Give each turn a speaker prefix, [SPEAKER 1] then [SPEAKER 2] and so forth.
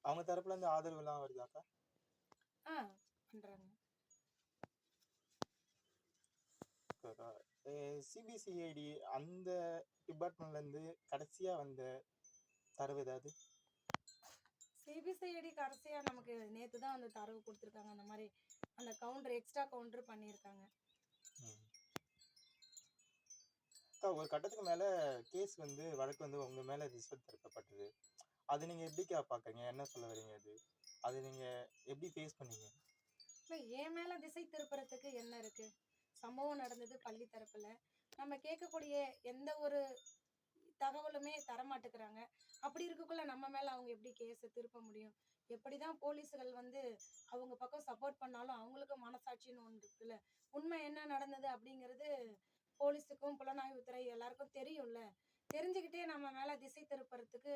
[SPEAKER 1] அவங்க தரப்புல இருந்து ஆதரவுலாம் வருதாக்கா?
[SPEAKER 2] ஆ பண்றாங்க.
[SPEAKER 1] அக்கா, சிபிசிஐடி அந்த டிபார்ட்மெண்ட்ல இருந்து கடைசியா வந்த தரவு ஏதாவது?
[SPEAKER 2] சிபிசிஐடி கடைசியா நமக்கு நேத்து தான் அந்த தரவு குடுத்துருக்காங்க. அந்த மாரி அந்த கவுண்டர் எக்ஸ்ட்ரா கவுண்டர் பண்ணியிருக்காங்க.
[SPEAKER 1] ம். அக்கா, ஒரு கட்டத்துக்கு மேல கேஸ் வந்து வழக்கு வந்து உங்க மேல திசை திருப்பப்பட்டது. அது நீங்க எப்படிக்கா பாக்குறீங்க? என்ன சொல்ல வரீங்க அது? அது நீங்க எப்படி ஃபேஸ் பண்ணீங்க?
[SPEAKER 2] இப்ப என் மேல திசை திருப்புறதுக்கு என்ன இருக்கு? சம்பவம் நடந்தது பள்ளி தரப்புல. நம்ம கேட்கக்கூடிய எந்த ஒரு தகவலுமே தரமாட்டேங்கிறாங்க. அப்படி இருக்கக்குள்ள நம்ம மேல அவங்க எப்படி கேஸ திருப்ப முடியும்? எப்படிதான் போலீஸ்கள் வந்து அவங்க பக்கம் சப்போர்ட் பண்ணாலும், அவங்களுக்கு மனசாட்சின்னு ஒண்ணு இருக்குல்ல. உண்மை என்ன நடந்தது அப்படிங்கிறது போலீஸுக்கும், புலனாய்வுத்துறை எல்லாருக்கும் தெரியும்ல. தெரிஞ்சுக்கிட்டே நம்ம மேல திசை திருப்புறதுக்கு